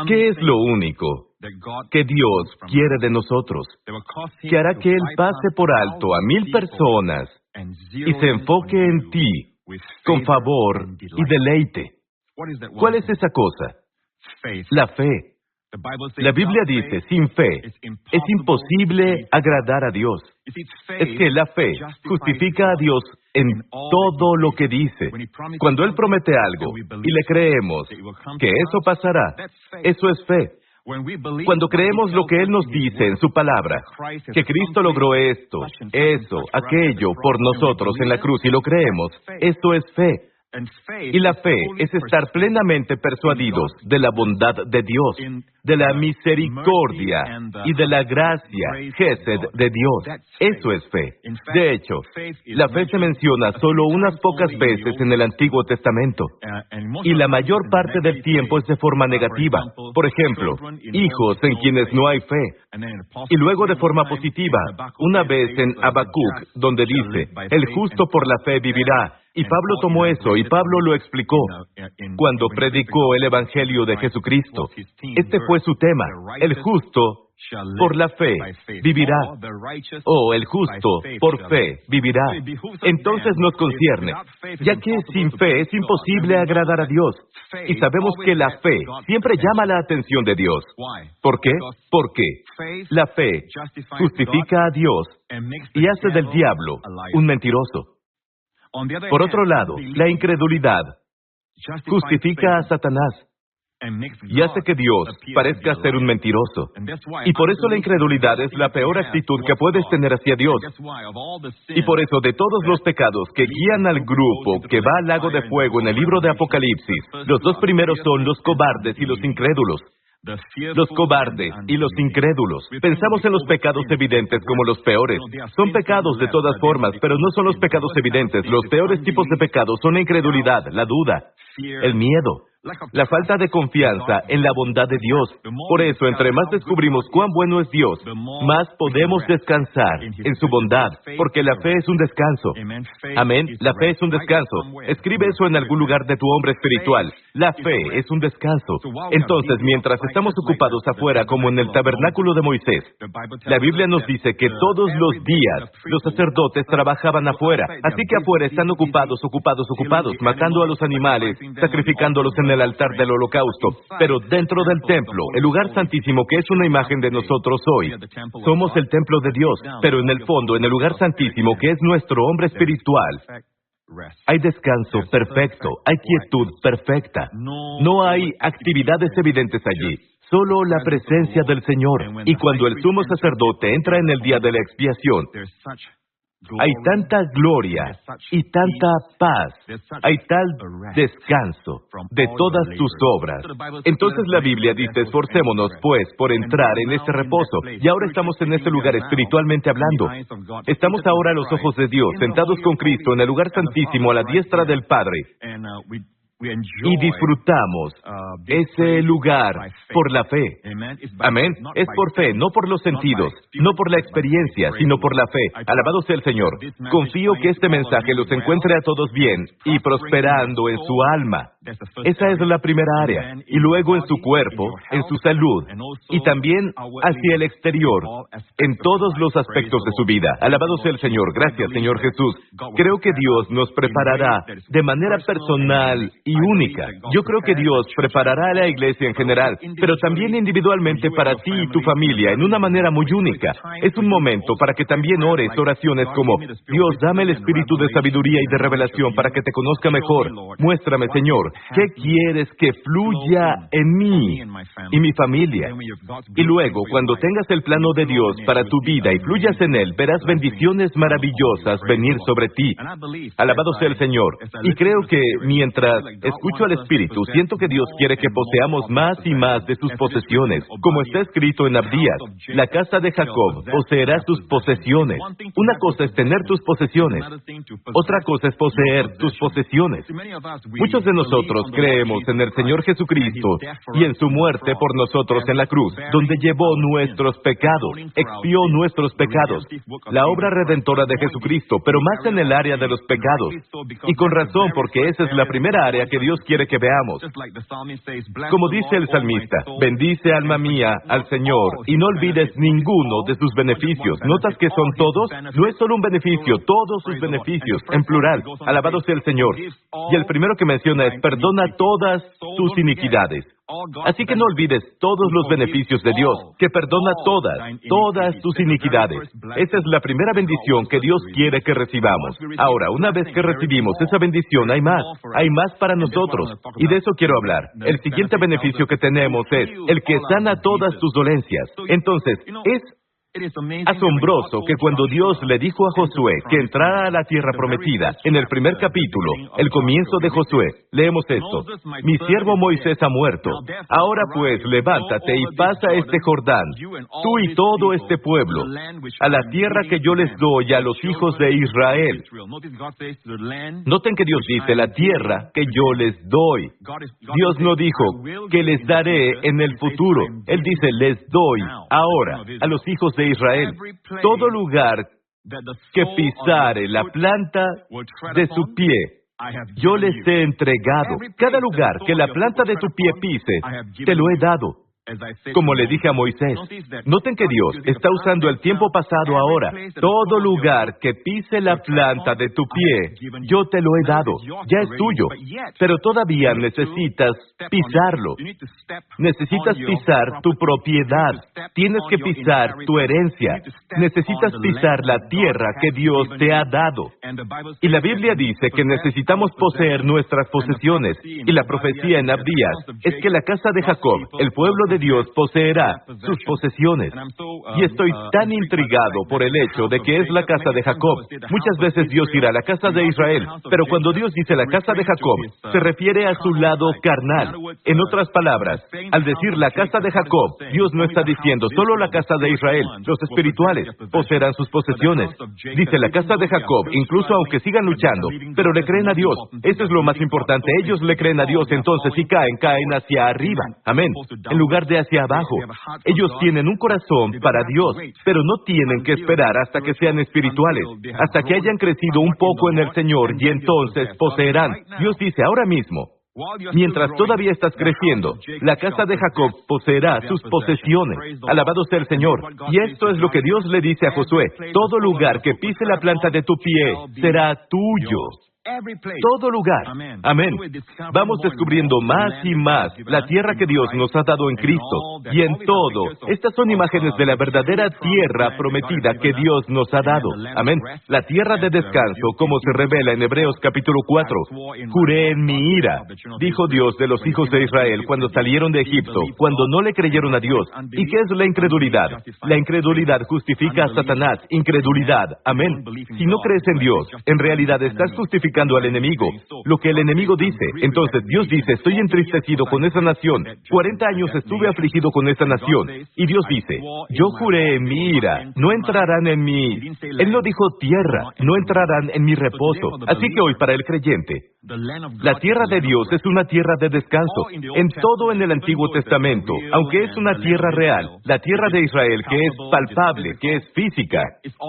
¿Qué es lo único que Dios quiere de nosotros? Que hará que Él pase por alto a 1000 personas y se enfoque en ti con favor y deleite. ¿Cuál es esa cosa? La fe. La Biblia dice, sin fe es imposible agradar a Dios. Es que la fe justifica a Dios en todo lo que dice. Cuando Él promete algo y le creemos que eso pasará, eso es fe. Cuando creemos lo que Él nos dice en su palabra, que Cristo logró esto, eso, aquello por nosotros en la cruz y lo creemos, esto es fe. Y la fe es estar plenamente persuadidos de la bondad de Dios, de la misericordia y de la gracia, Gesed, de Dios. Eso es fe. De hecho, la fe se menciona solo unas pocas veces en el Antiguo Testamento. Y la mayor parte del tiempo es de forma negativa. Por ejemplo, hijos en quienes no hay fe. Y luego de forma positiva, una vez en Habacuc, donde dice, el justo por la fe vivirá. Y Pablo tomó eso y Pablo lo explicó cuando predicó el Evangelio de Jesucristo. Este fue su tema. El justo por la fe vivirá. O el justo por fe vivirá. Entonces nos concierne, ya que sin fe es imposible agradar a Dios. Y sabemos que la fe siempre llama la atención de Dios. ¿Por qué? Porque la fe justifica a Dios y hace del diablo un mentiroso. Por otro lado, la incredulidad justifica a Satanás y hace que Dios parezca ser un mentiroso. Y por eso la incredulidad es la peor actitud que puedes tener hacia Dios. Y por eso de todos los pecados que guían al grupo que va al lago de fuego en el libro de Apocalipsis, los dos primeros son los cobardes y los incrédulos. Los cobardes y los incrédulos. Pensamos en los pecados evidentes como los peores. Son pecados de todas formas, pero no son los pecados evidentes. Los peores tipos de pecados son la incredulidad, la duda, el miedo, la falta de confianza en la bondad de Dios. Por eso, entre más descubrimos cuán bueno es Dios, más podemos descansar en su bondad, porque la fe es un descanso. Amén. La fe es un descanso. Escribe eso en algún lugar de tu hombre espiritual. La fe es un descanso. Entonces, mientras estamos ocupados afuera, como en el tabernáculo de Moisés, la Biblia nos dice que todos los días los sacerdotes trabajaban afuera. Así que afuera están ocupados, matando a los animales, sacrificándolos en el altar del holocausto. Pero dentro del templo, el lugar santísimo que es una imagen de nosotros hoy, somos el templo de Dios. Pero en el fondo, en el lugar santísimo que es nuestro hombre espiritual, hay descanso perfecto, hay quietud perfecta. No hay actividades evidentes allí, solo la presencia del Señor. Y cuando el sumo sacerdote entra en el día de la expiación, hay tanta gloria y tanta paz, hay tal descanso de todas tus obras. Entonces la Biblia dice, esforcémonos pues por entrar en ese reposo. Y ahora estamos en ese lugar espiritualmente hablando. Estamos ahora a los ojos de Dios, sentados con Cristo en el lugar santísimo a la diestra del Padre. Y disfrutamos ese lugar por la fe. Amén. Es por fe, no por los sentidos, no por la experiencia, sino por la fe. Alabado sea el Señor. Confío que este mensaje los encuentre a todos bien y prosperando en su alma. Esa es la primera área. Y luego en su cuerpo, en su salud, y también hacia el exterior, en todos los aspectos de su vida. Alabado sea el Señor. Gracias, Señor Jesús. Creo que Dios nos preparará de manera personal y única. Yo creo que Dios preparará a la iglesia en general, pero también individualmente para ti y tu familia en una manera muy única. Es un momento para que también ores oraciones como, Dios, dame el espíritu de sabiduría y de revelación para que te conozca mejor. Muéstrame, Señor, ¿qué quieres que fluya en mí y mi familia? Y luego, cuando tengas el plano de Dios para tu vida y fluyas en él, verás bendiciones maravillosas venir sobre ti. Alabado sea el Señor. Y creo que mientras escucho al Espíritu, siento que Dios quiere que poseamos más y más de sus posesiones. Como está escrito en Abdías, la casa de Jacob poseerá sus posesiones. Una cosa es tener tus posesiones. Otra cosa es poseer tus posesiones. Muchos de nosotros nosotros creemos en el Señor Jesucristo y en su muerte por nosotros en la cruz, donde llevó nuestros pecados, expió nuestros pecados, la obra redentora de Jesucristo, pero más en el área de los pecados. Y con razón, porque esa es la primera área que Dios quiere que veamos. Como dice el salmista, bendice alma mía al Señor y no olvides ninguno de sus beneficios. ¿Notas que son todos? No es solo un beneficio, todos sus beneficios, en plural. Alabado sea el Señor. Y el primero que menciona es, perdona todas tus iniquidades. Así que no olvides todos los beneficios de Dios, que perdona todas tus iniquidades. Esa es la primera bendición que Dios quiere que recibamos. Ahora, una vez que recibimos esa bendición, hay más para nosotros. Y de eso quiero hablar. El siguiente beneficio que tenemos es el que sana todas tus dolencias. Entonces, es asombroso que cuando Dios le dijo a Josué que entrara a la tierra prometida, en el primer capítulo, el comienzo de Josué, leemos esto: mi siervo Moisés ha muerto. Ahora pues, levántate y pasa este Jordán, tú y todo este pueblo, a la tierra que yo les doy a los hijos de Israel. Noten que Dios dice, la tierra que yo les doy. Dios no dijo que les daré en el futuro. Él dice, les doy ahora a los hijos de Israel. Todo lugar que pisare la planta de su pie, yo les he entregado. Cada lugar que la planta de tu pie pise, te lo he dado. Como le dije a Moisés, noten que Dios está usando el tiempo pasado ahora. Todo lugar que pise la planta de tu pie, yo te lo he dado. Ya es tuyo. Pero todavía necesitas pisarlo. Necesitas pisar tu propiedad. Tienes que pisar tu herencia. Necesitas pisar la tierra que Dios te ha dado. Y la Biblia dice que necesitamos poseer nuestras posesiones. Y la profecía en Abdías es que la casa de Jacob, el pueblo de Dios, poseerá sus posesiones. Y estoy tan intrigado por el hecho de que es la casa de Jacob. Muchas veces Dios dirá la casa de Israel, pero cuando Dios dice la casa de Jacob, se refiere a su lado carnal. En otras palabras, al decir la casa de Jacob, Dios no está diciendo solo la casa de Israel. Los espirituales poseerán sus posesiones. Dice la casa de Jacob, incluso aunque sigan luchando, pero le creen a Dios. Eso es lo más importante. Ellos le creen a Dios, entonces si caen hacia arriba. Amén. En lugar de hacia abajo. Ellos tienen un corazón para Dios, pero no tienen que esperar hasta que sean espirituales, hasta que hayan crecido un poco en el Señor y entonces poseerán. Dios dice ahora mismo, mientras todavía estás creciendo, la casa de Jacob poseerá sus posesiones. Alabado sea el Señor. Y esto es lo que Dios le dice a Josué: todo lugar que pise la planta de tu pie será tuyo. Todo lugar. Amén. Vamos descubriendo más y más la tierra que Dios nos ha dado en Cristo. Y en todo, estas son imágenes de la verdadera tierra prometida que Dios nos ha dado. Amén. La tierra de descanso, como se revela en Hebreos capítulo 4. Juré en mi ira, dijo Dios de los hijos de Israel cuando salieron de Egipto, cuando no le creyeron a Dios. ¿Y qué es la incredulidad? La incredulidad justifica a Satanás. Incredulidad. Amén. Si no crees en Dios, en realidad estás justificando al enemigo, lo que el enemigo dice. Entonces Dios dice, estoy entristecido con esa nación, 40 años estuve afligido con esa nación, y Dios dice, yo juré en mi ira, no entrarán en mi... Él no dijo tierra, no entrarán en mi reposo. Así que hoy para el creyente, la tierra de Dios es una tierra de descanso. En todo en el Antiguo Testamento, aunque es una tierra real, la tierra de Israel que es palpable, que es física,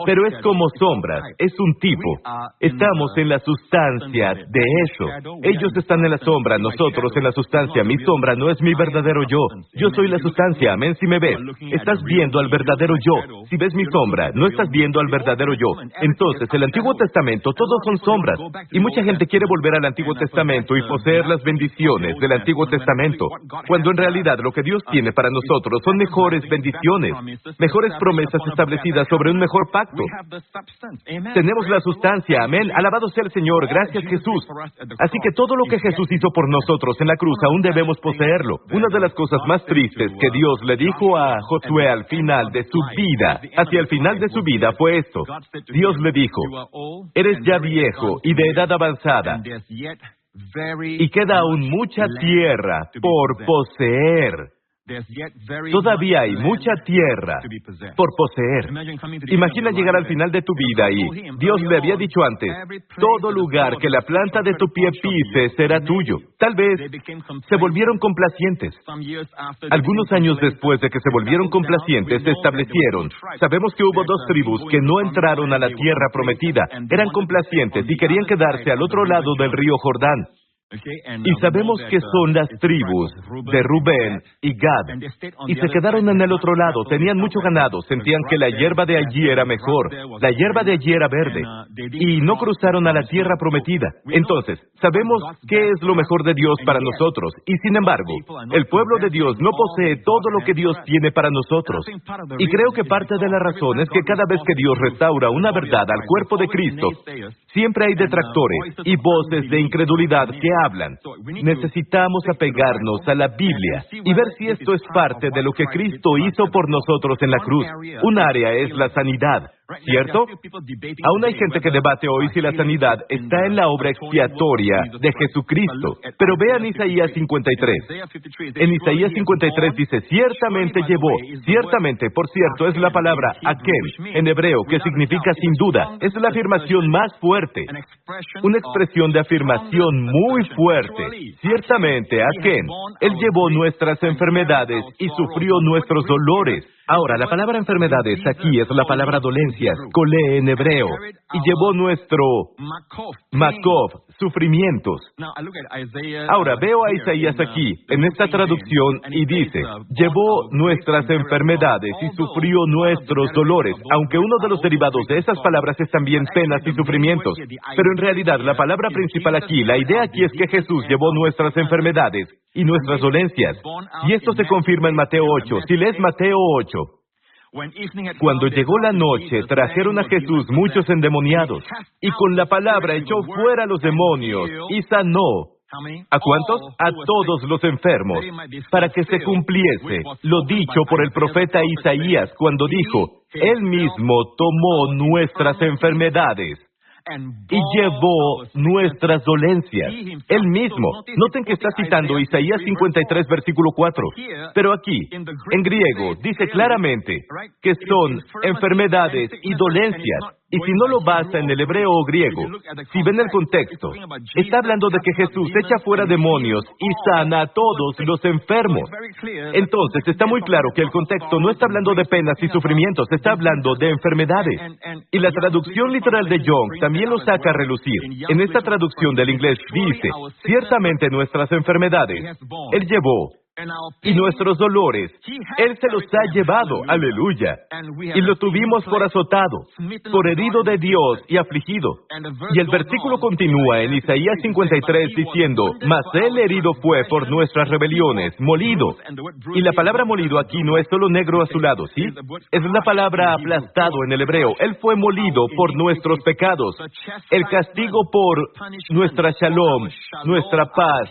pero es como sombras, es un tipo. Estamos en la sustancia de eso. Ellos están en la sombra, nosotros en la sustancia. Mi sombra no es mi verdadero yo. Yo soy la sustancia, amén. Si me ves, estás viendo al verdadero yo. Si ves mi sombra, no estás viendo al verdadero yo. Entonces, el Antiguo Testamento, todos son sombras. Y mucha gente quiere volver al Antiguo Testamento y poseer las bendiciones del Antiguo Testamento, cuando en realidad lo que Dios tiene para nosotros son mejores bendiciones, mejores promesas establecidas sobre un mejor pacto. Tenemos la sustancia, amén. Alabado sea el Señor, gracias Jesús. Así que todo lo que Jesús hizo por nosotros en la cruz aún debemos poseerlo. Una de las cosas más tristes que Dios le dijo a Josué al final de su vida, hacia el final de su vida, fue esto. Dios le dijo, eres ya viejo y de edad avanzada, y queda aún mucha tierra por poseer. Todavía hay mucha tierra por poseer. Imagina llegar al final de tu vida y Dios le había dicho antes, todo lugar que la planta de tu pie pise será tuyo. Tal vez se volvieron complacientes. Algunos años después de que se volvieron complacientes, se establecieron. Sabemos que hubo 2 tribus que no entraron a la tierra prometida. Eran complacientes y querían quedarse al otro lado del río Jordán. Y sabemos que son las tribus de Rubén y Gad. Y se quedaron en el otro lado, tenían mucho ganado, sentían que la hierba de allí era mejor, la hierba de allí era verde, y no cruzaron a la tierra prometida. Entonces, sabemos qué es lo mejor de Dios para nosotros, y sin embargo, el pueblo de Dios no posee todo lo que Dios tiene para nosotros. Y creo que parte de la razón es que cada vez que Dios restaura una verdad al cuerpo de Cristo, siempre hay detractores y voces de incredulidad que hablan. Necesitamos apegarnos a la Biblia y ver si esto es parte de lo que Cristo hizo por nosotros en la cruz. Un área es la sanidad, ¿cierto? Aún hay gente que debate hoy si la sanidad está en la obra expiatoria de Jesucristo. Pero vean Isaías 53. En Isaías 53 dice, ciertamente llevó, ciertamente, por cierto, es la palabra aken, en hebreo, que significa sin duda. Es la afirmación más fuerte. Una expresión de afirmación muy fuerte. Ciertamente, aken, Él llevó nuestras enfermedades y sufrió nuestros dolores. Ahora, la palabra enfermedades aquí es la palabra dolencias, kolé en hebreo, y llevó nuestro makov, sufrimientos. Ahora, veo a Isaías aquí, en esta traducción, y dice, llevó nuestras enfermedades y sufrió nuestros dolores, aunque uno de los derivados de esas palabras es también penas y sufrimientos. Pero en realidad, la palabra principal aquí, la idea aquí es que Jesús llevó nuestras enfermedades y nuestras dolencias. Y esto se confirma en Mateo 8. Si lees Mateo 8, cuando llegó la noche, trajeron a Jesús muchos endemoniados, y con la palabra echó fuera a los demonios, y sanó. ¿A cuántos? A todos los enfermos, para que se cumpliese lo dicho por el profeta Isaías, cuando dijo, Él mismo tomó nuestras enfermedades y llevó nuestras dolencias. Él mismo. Noten que está citando Isaías 53, versículo 4. Pero aquí, en griego, dice claramente que son enfermedades y dolencias. Y si no lo basa en el hebreo o griego, si ven el contexto, está hablando de que Jesús echa fuera demonios y sana a todos los enfermos. Entonces, está muy claro que el contexto no está hablando de penas y sufrimientos, está hablando de enfermedades. Y la traducción literal de Young también lo saca a relucir. En esta traducción del inglés dice, ciertamente nuestras enfermedades, Él llevó, y nuestros dolores, Él se los ha llevado, aleluya, y lo tuvimos por azotado, por herido de Dios y afligido. Y el versículo continúa en Isaías 53 diciendo, mas Él herido fue por nuestras rebeliones, molido. Y la palabra molido aquí no es solo negro azulado, ¿sí? Es la palabra aplastado en el hebreo. Él fue molido por nuestros pecados. El castigo por nuestra shalom, nuestra paz,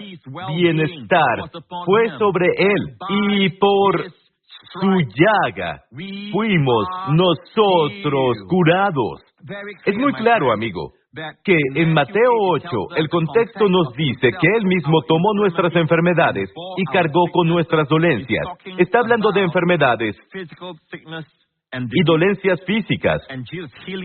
bienestar, fue sobre Él, y por su llaga fuimos nosotros curados. Es muy claro, amigo, que en Mateo 8 el contexto nos dice que Él mismo tomó nuestras enfermedades y cargó con nuestras dolencias. Está hablando de enfermedades y dolencias físicas.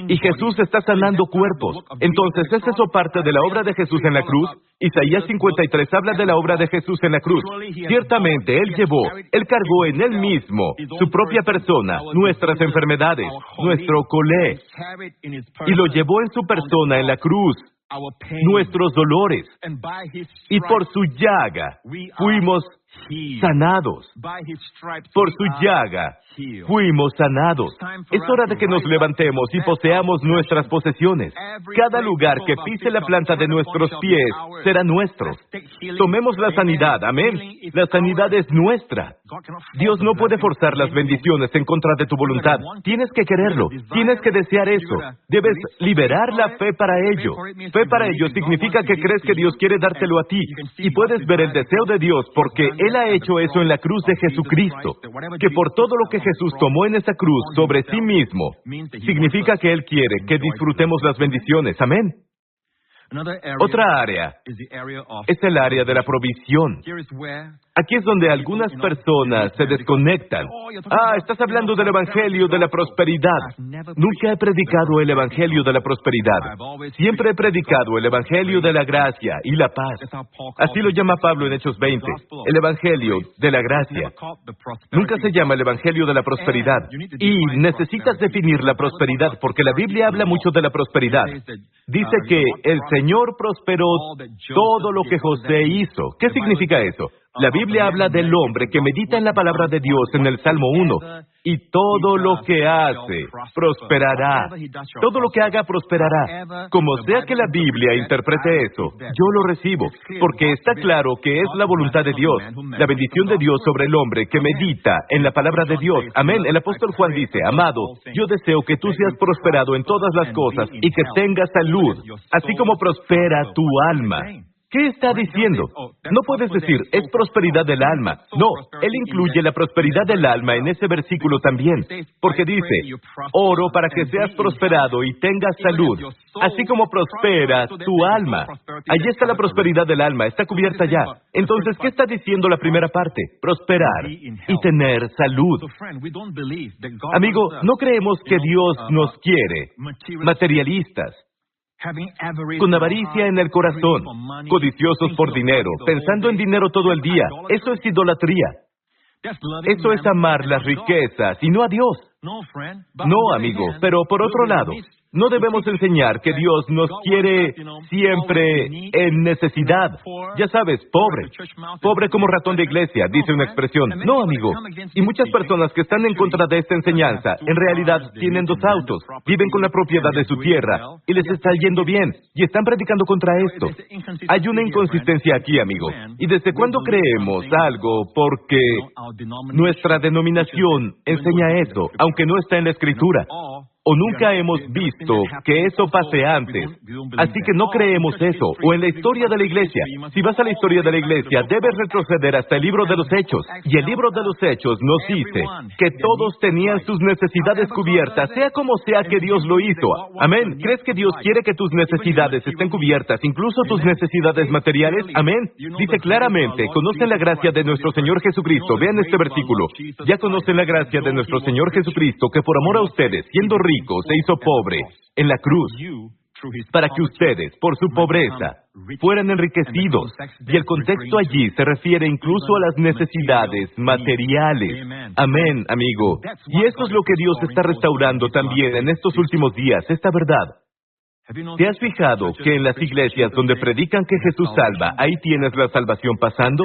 Y Jesús está sanando cuerpos. Entonces, ¿es eso parte de la obra de Jesús en la cruz? Isaías 53 habla de la obra de Jesús en la cruz. Ciertamente, Él llevó, Él cargó en Él mismo, su propia persona, nuestras enfermedades, nuestro kolé, y lo llevó en su persona en la cruz, nuestros dolores, y por su llaga fuimos sanados. Por su llaga fuimos sanados. Es hora de que nos levantemos y poseamos nuestras posesiones. Cada lugar que pise la planta de nuestros pies será nuestro. Tomemos la sanidad, amén. La sanidad es nuestra. Dios no puede forzar las bendiciones en contra de tu voluntad. Tienes que quererlo, tienes que desear eso. Debes liberar la fe para ello. Fe para ello significa que crees que Dios quiere dártelo a ti. Y puedes ver el deseo de Dios porque Él ha hecho eso en la cruz de Jesucristo. Que por todo lo que Jesús tomó en esa cruz sobre sí mismo, significa que Él quiere que disfrutemos las bendiciones. Amén. Otra área es el área de la provisión. Aquí es donde algunas personas se desconectan. Estás hablando del Evangelio de la prosperidad. Nunca he predicado el Evangelio de la prosperidad. Siempre he predicado el Evangelio de la gracia y la paz. Así lo llama Pablo en Hechos 20. El Evangelio de la gracia. Nunca se llama el Evangelio de la prosperidad. Y necesitas definir la prosperidad, porque la Biblia habla mucho de la prosperidad. Dice que el Señor prosperó todo lo que José hizo. ¿Qué significa eso? La Biblia habla del hombre que medita en la palabra de Dios en el Salmo 1. Y todo lo que hace prosperará. Todo lo que haga prosperará. Como sea que la Biblia interprete eso, yo lo recibo, porque está claro que es la voluntad de Dios, la bendición de Dios sobre el hombre que medita en la palabra de Dios. Amén. El apóstol Juan dice, amado, yo deseo que tú seas prosperado en todas las cosas y que tengas salud, así como prospera tu alma. ¿Qué está diciendo? No puedes decir, es prosperidad del alma. No, él incluye la prosperidad del alma en ese versículo también, porque dice, oro para que seas prosperado y tengas salud, así como prospera tu alma. Allí está la prosperidad del alma, está cubierta ya. Entonces, ¿qué está diciendo la primera parte? Prosperar y tener salud. Amigo, no creemos que Dios nos quiere materialistas, con avaricia en el corazón, codiciosos por dinero, pensando en dinero todo el día. Eso es idolatría. Eso es amar las riquezas y no a Dios. No, amigo, pero por otro lado, no debemos enseñar que Dios nos quiere siempre en necesidad. Ya sabes, pobre. Pobre como ratón de iglesia, dice una expresión. No, amigo. Y muchas personas que están en contra de esta enseñanza, en realidad tienen 2 autos, viven con la propiedad de su tierra, y les está yendo bien, y están predicando contra esto. Hay una inconsistencia aquí, amigo. ¿Y desde cuándo creemos algo? Porque nuestra denominación enseña eso, aunque no está en la Escritura. O nunca hemos visto que eso pase antes. Así que no creemos eso. O en la historia de la iglesia. Si vas a la historia de la iglesia, debes retroceder hasta el libro de los Hechos. Y el libro de los Hechos nos dice que todos tenían sus necesidades cubiertas, sea como sea que Dios lo hizo. Amén. ¿Crees que Dios quiere que tus necesidades estén cubiertas, incluso tus necesidades materiales? Amén. Dice claramente, conocen la gracia de nuestro Señor Jesucristo. Vean este versículo. Ya conocen la gracia de nuestro Señor Jesucristo, que por amor a ustedes, siendo rico, se hizo pobre en la cruz, para que ustedes, por su pobreza, fueran enriquecidos. Y el contexto allí se refiere incluso a las necesidades materiales. Amén, amigo. Y eso es lo que Dios está restaurando también en estos últimos días, esta verdad. ¿Te has fijado que en las iglesias donde predican que Jesús salva, ahí tienes la salvación pasando?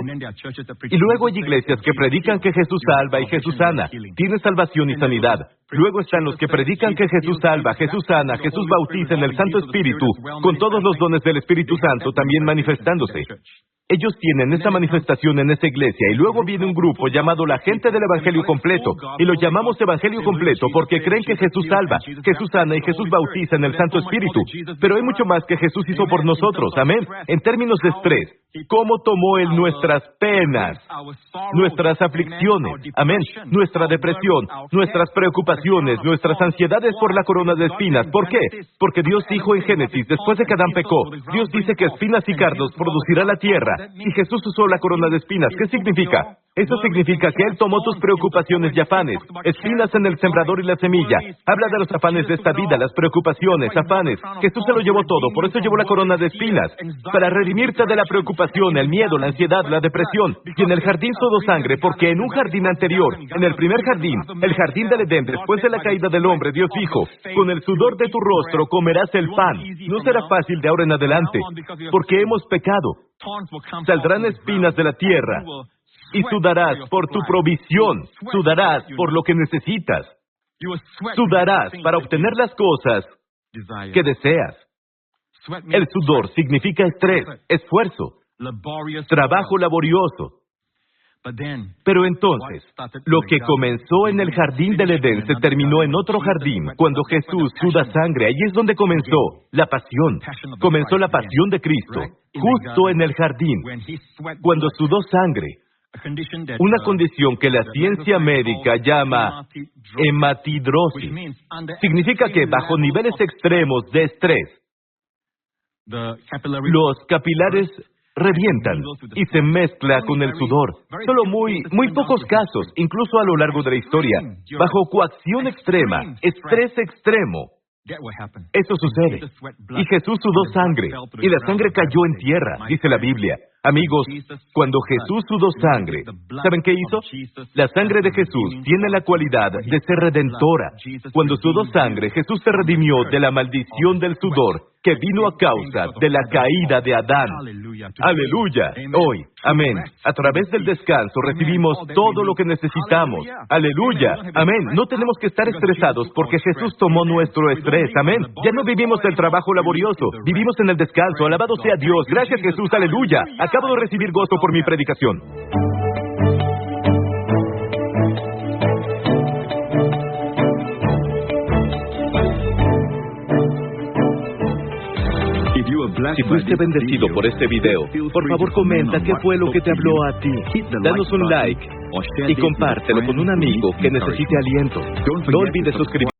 Y luego hay iglesias que predican que Jesús salva y Jesús sana. Tienes salvación y sanidad. Luego están los que predican que Jesús salva, Jesús sana, Jesús bautiza en el Santo Espíritu, con todos los dones del Espíritu Santo también manifestándose. Ellos tienen esa manifestación en esa iglesia y luego viene un grupo llamado la gente del Evangelio completo y lo llamamos Evangelio completo porque creen que Jesús salva, Jesús sana y Jesús bautiza en el Santo Espíritu. Pero hay mucho más que Jesús hizo por nosotros, amén. En términos de estrés, ¿cómo tomó Él nuestras penas, nuestras aflicciones, amén, nuestra depresión, nuestras preocupaciones, nuestras ansiedades por la corona de espinas? ¿Por qué? Porque Dios dijo en Génesis, después de que Adán pecó, Dios dice que espinas y cardos producirá la tierra. Y Jesús usó la corona de espinas. ¿Qué significa? Eso significa que Él tomó tus preocupaciones y afanes, espinas en el sembrador y la semilla. Habla de los afanes de esta vida, las preocupaciones, afanes. Jesús se lo llevó todo, por eso llevó la corona de espinas, para redimirte de la preocupación, el miedo, la ansiedad, la depresión. Y en el jardín sudó sangre, porque en un jardín anterior, en el primer jardín, el jardín del Edén, después de la caída del hombre, Dios dijo, con el sudor de tu rostro comerás el pan. No será fácil de ahora en adelante, porque hemos pecado. Saldrán espinas de la tierra, y sudarás por tu provisión, sudarás por lo que necesitas, sudarás para obtener las cosas que deseas. El sudor significa estrés, esfuerzo, trabajo laborioso. Pero entonces, lo que comenzó en el jardín del Edén se terminó en otro jardín, cuando Jesús suda sangre. Allí es donde comenzó la pasión. Comenzó la pasión de Cristo, justo en el jardín, cuando sudó sangre. Una condición que la ciencia médica llama hematidrosis. Significa que bajo niveles extremos de estrés, los capilares revientan y se mezcla con el sudor. Solo muy pocos casos, incluso a lo largo de la historia, bajo coacción extrema, estrés extremo. Eso sucede. Y Jesús sudó sangre, y la sangre cayó en tierra, dice la Biblia. Amigos, cuando Jesús sudó sangre, ¿saben qué hizo? La sangre de Jesús tiene la cualidad de ser redentora. Cuando sudó sangre, Jesús se redimió de la maldición del sudor que vino a causa de la caída de Adán. ¡Aleluya! Hoy, amén, a través del descanso recibimos todo lo que necesitamos. ¡Aleluya! Amén. No tenemos que estar estresados porque Jesús tomó nuestro estrés. Amén. Ya no vivimos el trabajo laborioso, vivimos en el descanso. Alabado sea Dios. Gracias, Jesús. ¡Aleluya! Acabo de recibir gozo por mi predicación. Si fuiste bendecido por este video, por favor comenta qué fue lo que te habló a ti. Danos un like y compártelo con un amigo que necesite aliento. No olvides suscribirte.